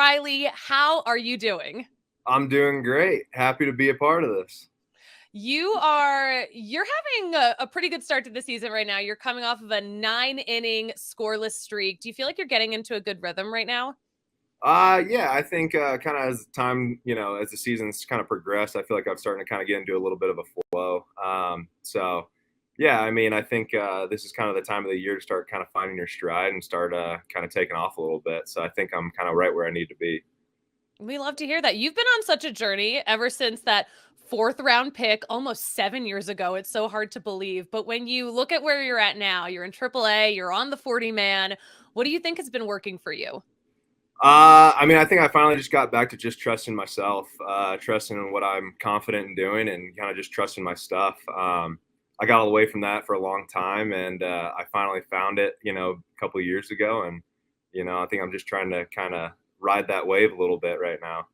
Riley, how are you doing? I'm doing great. Happy to be a part of this. You're having a pretty good start to the season right now. You're coming off of a 9-inning scoreless streak. Do you feel like you're getting into a good rhythm right now? Yeah, I think kind of as time, as the season's kind of progressed, I feel like I'm starting to kind of get into a little bit of a flow. Yeah, I mean, I think this is kind of the time of the year to start kind of finding your stride and start kind of taking off a little bit. So I think I'm kind of right where I need to be. We love to hear that. You've been on such a journey ever since that fourth round pick almost 7 years ago. It's so hard to believe. But when you look at where you're at now, you're in AAA, you're on the 40 man. What do you think has been working for you? I mean, I think I finally just got back to just trusting myself, trusting in what I'm confident in doing, and kind of just trusting my stuff. I got away from that for a long time, and I finally found it, a couple of years ago, and I think I'm just trying to kind of ride that wave a little bit right now.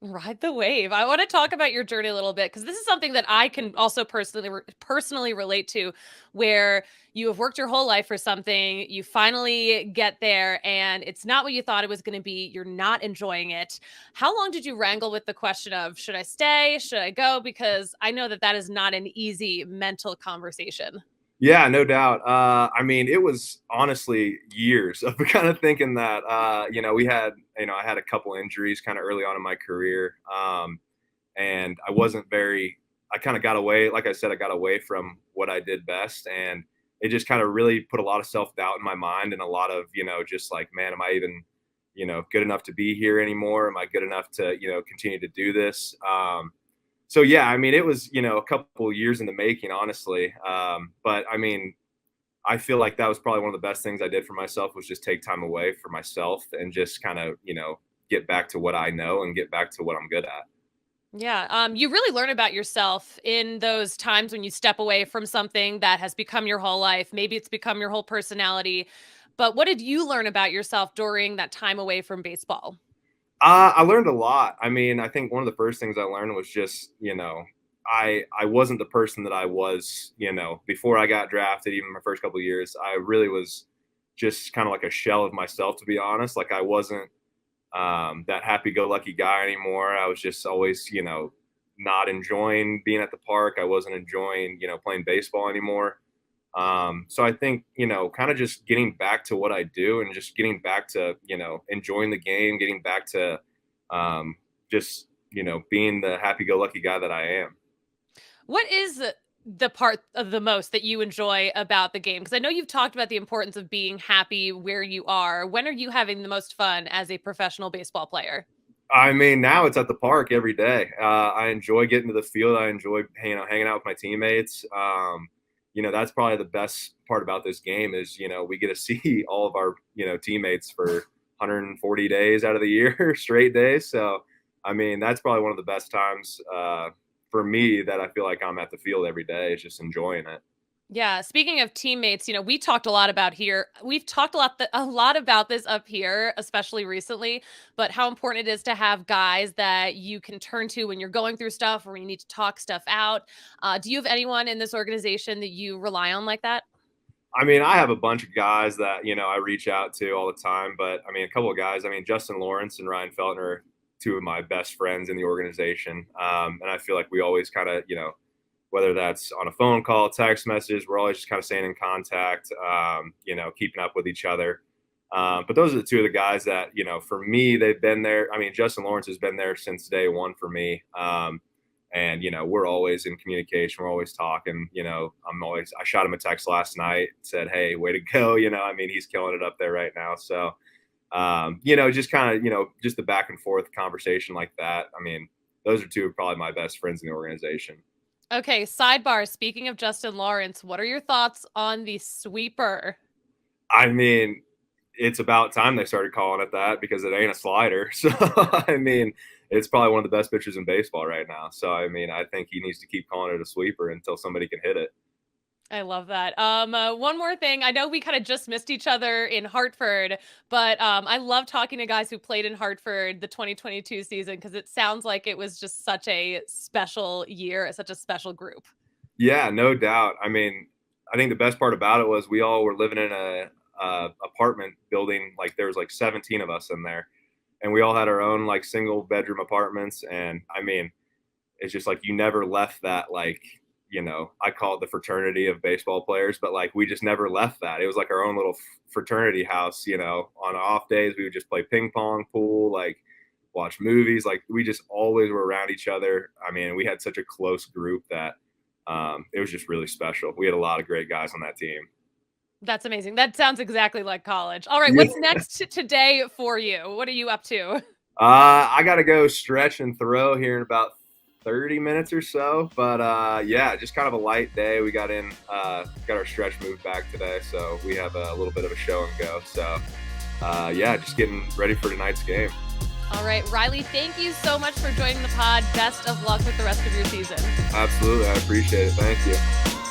Ride the wave. I want to talk about your journey a little bit because this is something that I can also personally relate to, where you have worked your whole life for something, you finally get there, and it's not what you thought it was going to be. You're not enjoying it. How long did you wrangle with the question of should I stay, should I go? Because I know that is not an easy mental conversation. Yeah, no doubt. I mean, it was honestly years of kind of thinking that, I had a couple injuries kind of early on in my career. And I kind of got away, like I said, I got away from what I did best. And it just kind of really put a lot of self-doubt in my mind and a lot of, just like, man, am I even, good enough to be here anymore? Am I good enough to, continue to do this? So yeah, I mean, it was, a couple years in the making, honestly. But I mean, I feel like that was probably one of the best things I did for myself was just take time away for myself and just kind of, get back to what I know and get back to what I'm good at. Yeah, you really learn about yourself in those times when you step away from something that has become your whole life. Maybe it's become your whole personality. But what did you learn about yourself during that time away from baseball? I learned a lot. I mean, I think one of the first things I learned was just, I wasn't the person that I was, before I got drafted. Even my first couple of years, I really was just kind of like a shell of myself, to be honest. Like I wasn't that happy-go-lucky guy anymore. I was just always, not enjoying being at the park. I wasn't enjoying, playing baseball anymore. So I think, kind of just getting back to what I do and just getting back to, enjoying the game, getting back to just, being the happy go lucky guy that I am. What is the part of the most that you enjoy about the game? Because I know you've talked about the importance of being happy where you are. When are you having the most fun as a professional baseball player? I mean, now it's at the park every day. I enjoy getting to the field. I enjoy, hanging out with my teammates. That's probably the best part about this game is, we get to see all of our, teammates for 140 days out of the year, straight days. So, I mean, that's probably one of the best times for me that I feel like I'm at the field every day is just enjoying it. Yeah, speaking of teammates, we talked a lot about here. We've talked a lot about this up here, especially recently, but how important it is to have guys that you can turn to when you're going through stuff or when you need to talk stuff out. Do you have anyone in this organization that you rely on like that? I mean, I have a bunch of guys that, I reach out to all the time, but I mean, a couple of guys, I mean, Justin Lawrence and Ryan Feltner are two of my best friends in the organization. And I feel like we always kind of, whether that's on a phone call, text message, we're always just kind of staying in contact, keeping up with each other. But those are the two of the guys that, for me, they've been there. I mean, Justin Lawrence has been there since day one for me. And, we're always in communication. We're always talking, I shot him a text last night, said, hey, way to go. I mean, he's killing it up there right now. So, just kind of, just the back and forth conversation like that. I mean, those are two of probably my best friends in the organization. Okay, sidebar. Speaking of Justin Lawrence, what are your thoughts on the sweeper? I mean, it's about time they started calling it that because it ain't a slider. So, I mean, it's probably one of the best pitchers in baseball right now. So, I mean, I think he needs to keep calling it a sweeper until somebody can hit it. I love that. One more thing. I know we kind of just missed each other in Hartford, but I love talking to guys who played in Hartford the 2022 season because it sounds like it was just such a special year, such a special group. Yeah, no doubt. I mean, I think the best part about it was we all were living in a apartment building. Like there was like 17 of us in there. and we all had our own like single bedroom apartments. And I mean, it's just like you never left that, like, you know, I call it the fraternity of baseball players, but like we just never left that. It was like our own little fraternity house, you know. On off days we would just play ping pong, pool, like watch movies. Like we just always were around each other. I mean, we had such a close group that it was just really special. We had a lot of great guys on that team. That's amazing. That sounds exactly like college. All right, what's next today for you? What are you up to? I got to go stretch and throw here in about 30 minutes or so, but yeah, just kind of a light day. We got our stretch moved back today, so we have a little bit of a show and go. So yeah, just getting ready for tonight's game. All right, Riley, thank you so much for joining the pod. Best of luck with the rest of your season. Absolutely, I appreciate it. Thank you.